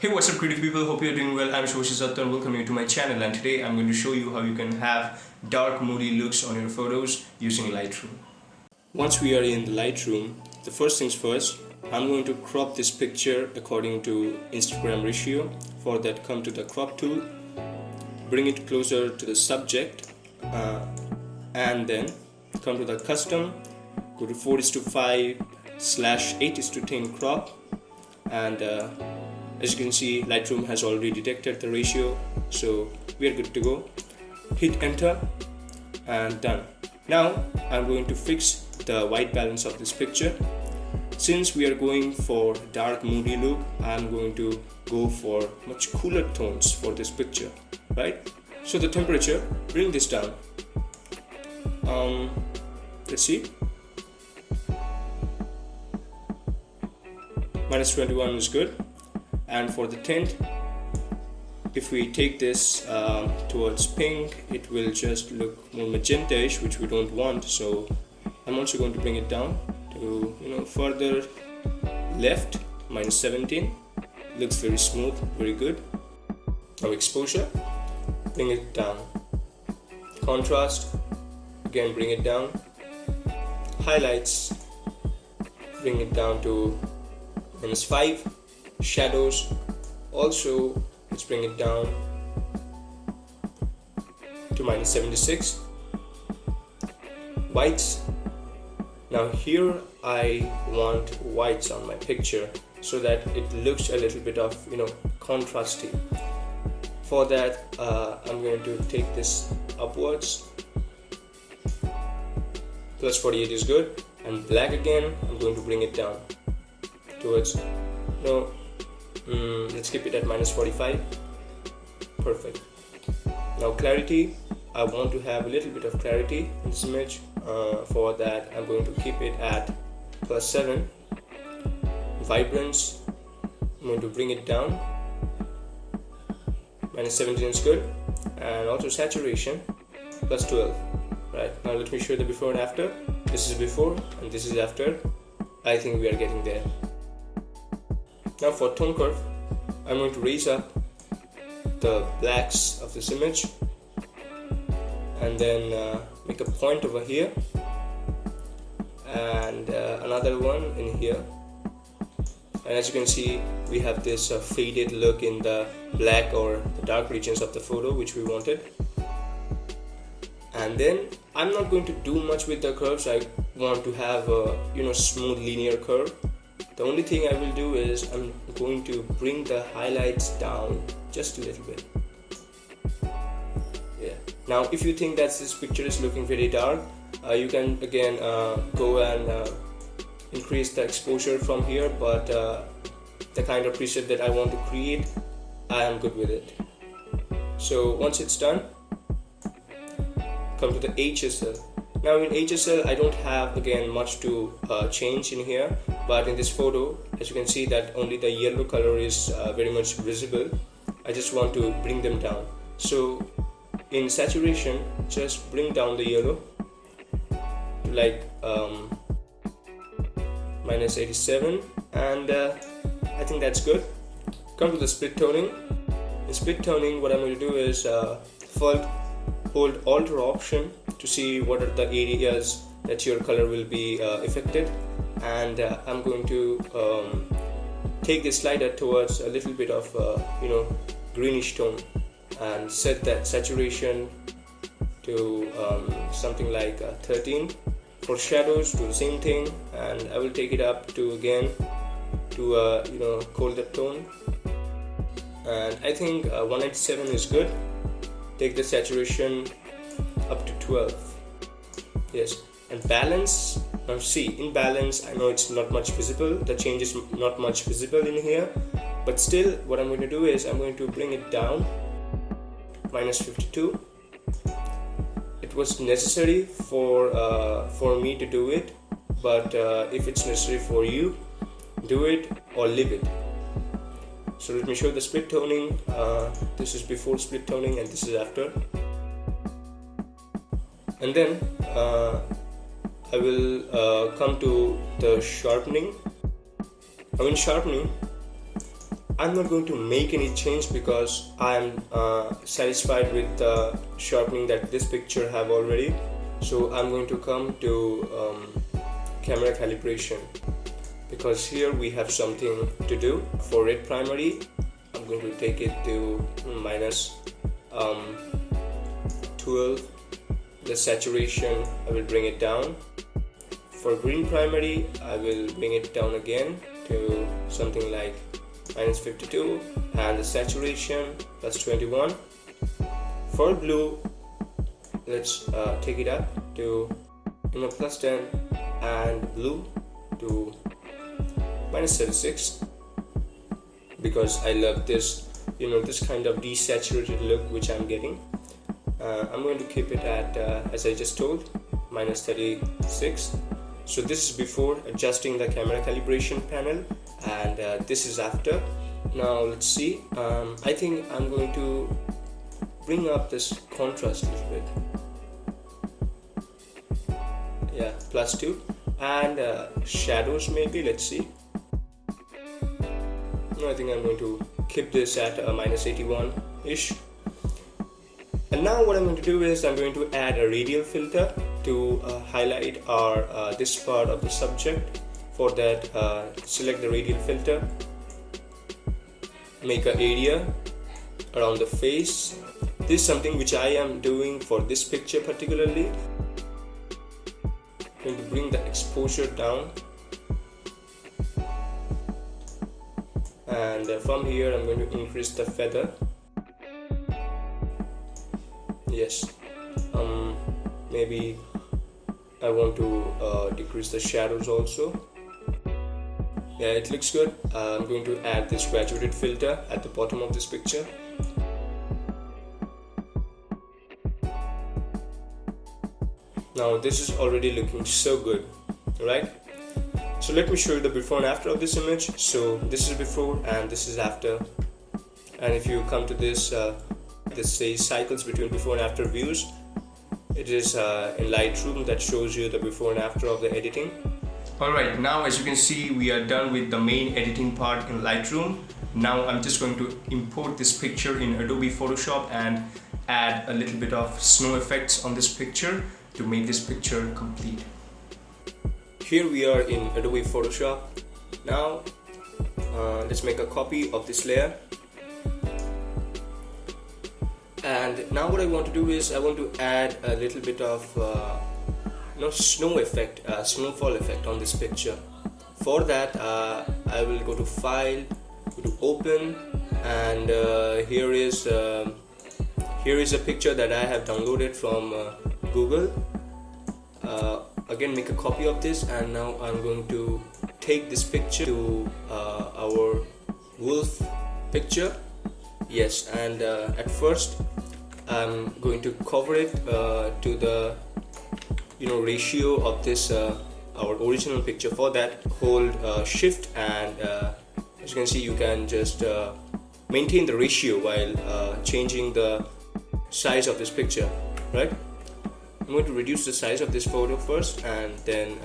Hey, what's up creative people, hope you're doing well. I'm Shoshisattu and welcome you to my channel, and today I'm going to show you how you can have dark moody looks on your photos using Lightroom. Once we are in the Lightroom, the first things first, I'm going to crop this picture according to Instagram ratio. For that, come to the crop tool, bring it closer to the subject, and then come to the custom, go to 4:5/8:10 crop, and as you can see, Lightroom has already detected the ratio, so we are good to go. Hit enter and done. Now I'm going to fix the white balance of this picture. Since we are going for dark moody look, I'm going to go for much cooler tones for this picture, right? So the temperature, bring this down. Let's see. -21 is good. And for the tint, if we take this towards pink, it will just look more magenta-ish, which we don't want. So I'm also going to bring it down to further left, -17. Looks very smooth, very good. Now exposure, bring it down. Contrast, again bring it down. Highlights, bring it down to -5. Shadows, also let's bring it down to -76. Whites, now here I want whites on my picture so that it looks a little bit of contrasty. For that I'm going to take this upwards. +48 is good, and black again, I'm going to bring it down towards let's keep it at -45. Perfect. Now clarity, I want to have a little bit of clarity in this image. For that I'm going to keep it at +7. Vibrance, I'm going to bring it down. -17 is good. And also saturation, +12. Right, now let me show you the before and after. This is before and this is after. I think we are getting there. Now for tone curve, I'm going to raise up the blacks of this image and then make a point over here and another one in here. And as you can see, we have this faded look in the black or the dark regions of the photo which we wanted. And then I'm not going to do much with the curves. I want to have a smooth linear curve. The only thing I will do is I'm going to bring the highlights down just a little bit. Yeah. Now if you think that this picture is looking very dark, you can again go and increase the exposure from here, but the kind of preset that I want to create, I am good with it. So once it's done, come to the HSL. Now in HSL I don't have again much to change in here, but in this photo as you can see that only the yellow color is very much visible. I just want to bring them down. So in saturation, just bring down the yellow to like -87, and I think that's good. Come to the split toning. In split toning, what I'm going to do is hold Alt or Option to see what are the areas that your color will be affected, and I'm going to take this slider towards a little bit of greenish tone and set that saturation to something like 13. For shadows, do the same thing, and I will take it up to again to colder tone, and I think 187 is good. Take the saturation up to 12. Yes, and balance. Now see, in balance, I know it's not much visible. The change is not much visible in here, but still, what I'm going to do is I'm going to bring it down, -52. It was necessary for me to do it, but if it's necessary for you, do it or leave it. So let me show the split toning. This is before split toning and this is after. And then I will come to the sharpening. Now in sharpening, I'm not going to make any change because I'm satisfied with the sharpening that this picture have already. So I'm going to come to camera calibration, because here we have something to do. For red primary, I'm going to take it to minus 12. The saturation, I will bring it down. For green primary, I will bring it down again to something like minus 52, and the saturation plus 21. For blue, let's take it up to plus 10, and blue to minus 36, because I love this this kind of desaturated look which I'm getting. I'm going to keep it at as I just told, minus 36. So this is before adjusting the camera calibration panel, and this is after. Now let's see. I think I'm going to bring up this contrast a little bit. Yeah, plus 2, and shadows maybe. Let's see. I think I'm going to keep this at minus 81 ish. And now what I'm going to do is I'm going to add a radial filter to highlight our this part of the subject. For that, select the radial filter, make an area around the face. This is something which I am doing for this picture particularly. I'm going to bring the exposure down, and from here I'm going to increase the feather. Yes, maybe I want to decrease the shadows also. Yeah, it looks good. I'm going to add this graduated filter at the bottom of this picture. Now this is already looking so good, right? So let me show you the before and after of this image. So this is before and this is after. And if you come to this, this says cycles between before and after views. It is in Lightroom that shows you the before and after of the editing. Alright, now as you can see, we are done with the main editing part in Lightroom. Now I'm just going to import this picture in Adobe Photoshop and add a little bit of snow effects on this picture to make this picture complete. Here we are in Adobe Photoshop. Now let's make a copy of this layer. And now what I want to do is I want to add a little bit of snow effect, snowfall effect on this picture. For that, I will go to File, go to Open, and here is a picture that I have downloaded from Google. Again, make a copy of this, and now I'm going to take this picture to our wolf picture. Yes, and at first I'm going to cover it to the ratio of this our original picture. For that, hold shift, and as you can see, you can just maintain the ratio while changing the size of this picture, right? I'm going to reduce the size of this photo first, and then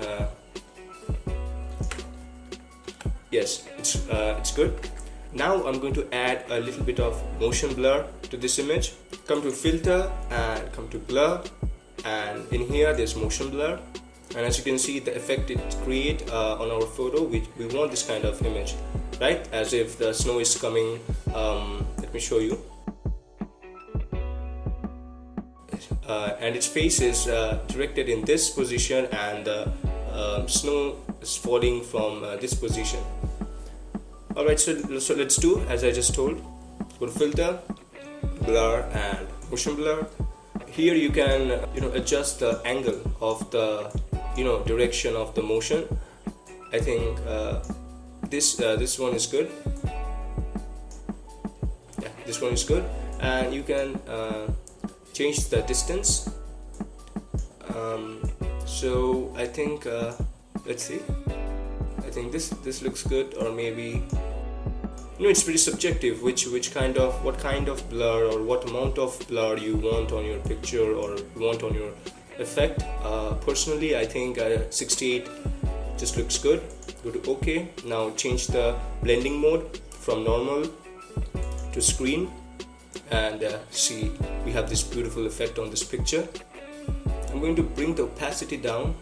yes, it's good. Now I'm going to add a little bit of motion blur to this image. Come to filter and come to blur, and in here there's motion blur, and as you can see, the effect it create on our photo, we want this kind of image, right? As if the snow is coming. Let me show you. And its face is directed in this position, and the snow is falling from this position. Alright, so let's do as I just told. Go to filter, blur, and motion blur. Here you can adjust the angle of the direction of the motion. I think this one is good. Yeah, this one is good, and you can change the distance. So I think let's see. I think this looks good, or maybe it's pretty subjective what kind of blur or what amount of blur you want on your picture or you want on your effect. Personally, I think 68 just looks good. Go to OK. Now change the blending mode from normal to screen, and see, we have this beautiful effect on this picture. I'm going to bring the opacity down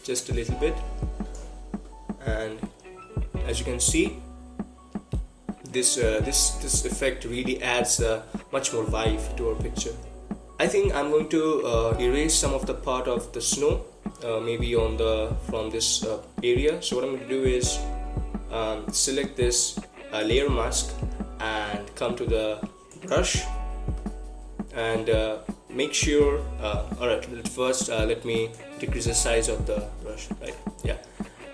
just a little bit, and as you can see, this effect really adds much more vibe to our picture. I think I'm going to erase some of the part of the snow, maybe from this area. So what I'm going to do is select this layer mask and come to the brush and make sure. Alright, first let me decrease the size of the brush. Right? Yeah.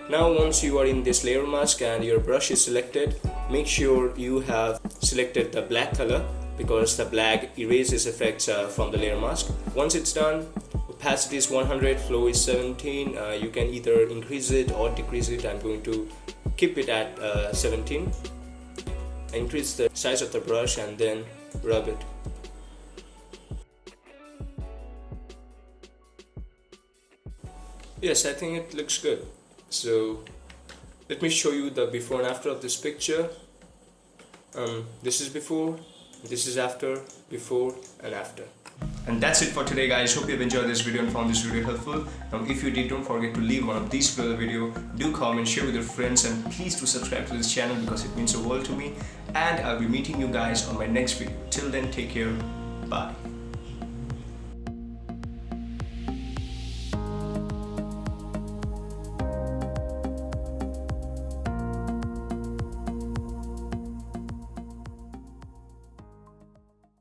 Now once you are in this layer mask and your brush is selected, make sure you have selected the black color, because the black erases effects from the layer mask. Once it's done, opacity is 100, flow is 17. You can either increase it or decrease it. I'm going to keep it at 17. Increase the size of the brush and then rub it. Yes, I think it looks good. So let me show you the before and after of this picture. This is before, this is after, before and after. And that's it for today, guys. Hope you've enjoyed this video and found this video helpful. Now if you did, don't forget to leave one of these below the video. Do comment, share with your friends, and please do subscribe to this channel because it means the world to me. And I'll be meeting you guys on my next video. Till then, take care. Bye.